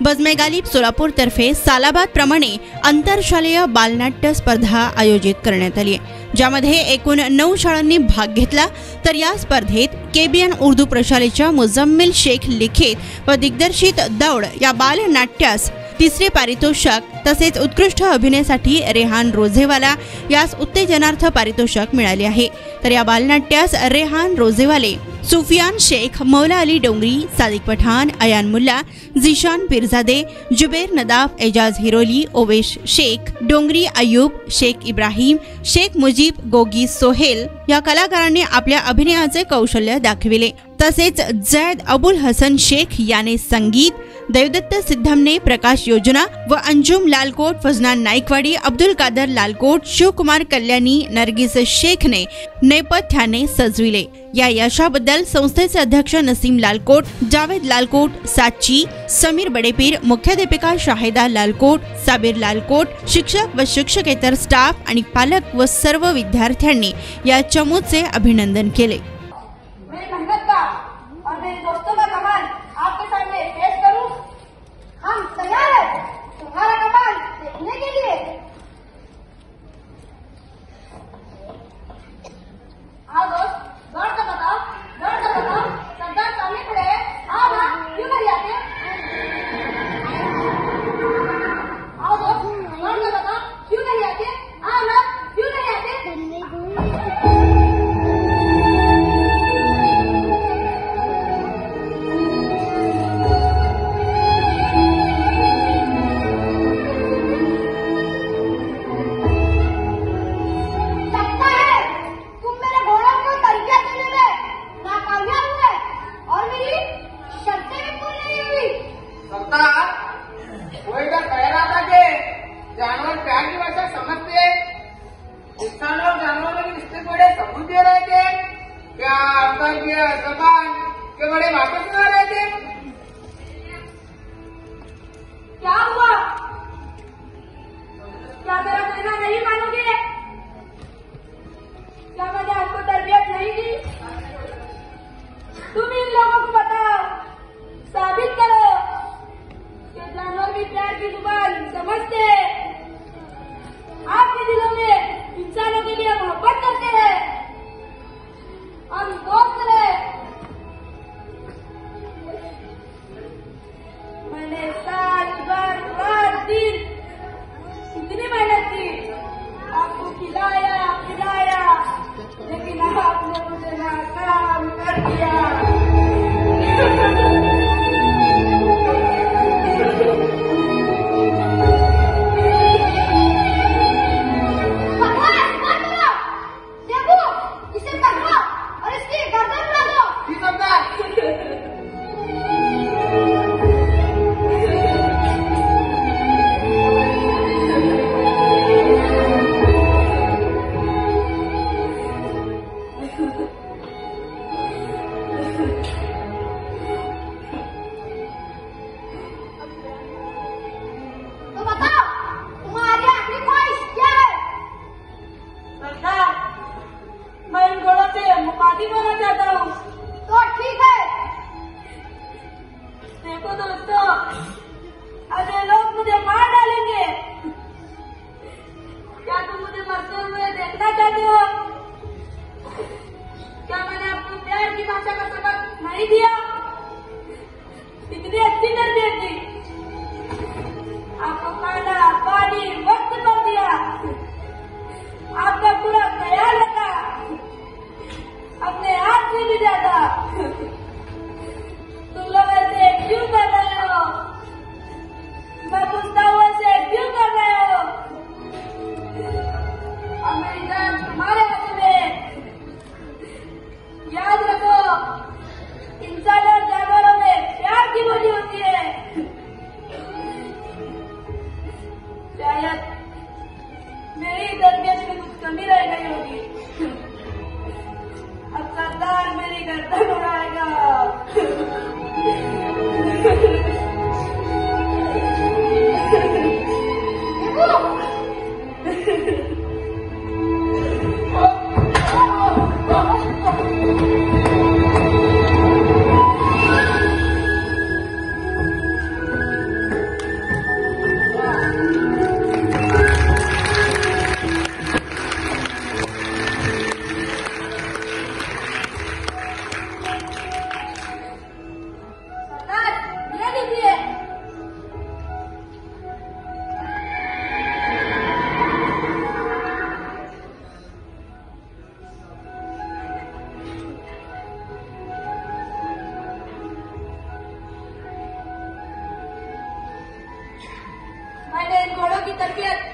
बजमे गालिब सोलापूर तर्फे सालाबाद प्रमाणे आंतरशालेय बालनाट्य स्पर्धा आयोजित करण्यात आली आहे, ज्यामध्ये एकूण 9 शाळांनी भाग घेतला। तर या स्पर्धेत केबीएन उर्दू प्रशालेच्या मुजम्मिल शेख लिखित व दिग्दर्शित दौड या बालनाट्यास 3रे पारितोषिक तसेच उत्कृष्ट अभिनयासाठी रेहान रोझेवाला यास उत्तेजनार्थ पारितोषिक मिळाले आहे। तर या बालनाट्यास रेहान रोझेवाले, सुफियान शेख, मौला अली डोंगरी, सादिक पठाण, अयान मुल्ला, जिशान पीरजादे, जुबेर नदाफ, एजाज हिरोली, ओवेश शेख, डोंगरी अयूब, शेख इब्राहिम, शेख मुजीब, गोगी सोहेल या कलाकारांनी आपल्या अभिनयाचे कौशल्य दाखविले। तसेच जैद अबुल हसन शेख याने संगीत, देवदत्त सिद्धमने प्रकाश योजना व अंजुम लालकोट, फजनान नाईकवाडी, अब्दुल कादर लालकोट, शिवकुमार कल्याणी, नरगिस शेखने नेपथ्याने सजविले। या यशाबद्दल संस्थेचे अध्यक्ष नसीम लालकोट, जावेद लालकोट, साची, समीर बडेपीर, मुख्याध्यापिका शाहिदा लालकोट, साबिर लालकोट, शिक्षक व शिक्षकेतर स्टाफ आणि पालक व सर्व विद्यार्थ्यांनी या चमूचे अभिनंदन केले। हम तैयार हैं तुम्हारा कमाल देखने के लिए। आओ दोस्त, दौड़ कर बताओ, सरदार सामने खड़े हैं। आओ ना, क्यों नहीं आते? आओ दोस्त, दौड़ कर बताओ, क्यों नहीं आते? आओ ना, क्यों नहीं आते? जानवर प्यार की भाषा समझते हैं, इंसान और जानवरों के रिश्ते बड़े सबूत दे रहे थे। क्या अंतर्ज्ञ जबान के बड़े वापस न रहे थे? क्या हुआ? क्या मेरा कहना नहीं मानोगे? क्या मैंने आपको तरबियत नहीं दी? तुम इन लोगों को बताओ, साबित करो कि जानवर भी प्यार की जुबान समझते हैं, आपके दिलों में इंसानों के लिए मोहब्बत करते हैं, हम दोस्त हैं। मैंने साल भर रात दिन इतनी मेहनत की, आपको खिलाया, लेकिन आपने मुझे नाकाम कर दिया। इंसान और जानवरों में प्यार की बोली होती है। तरबियत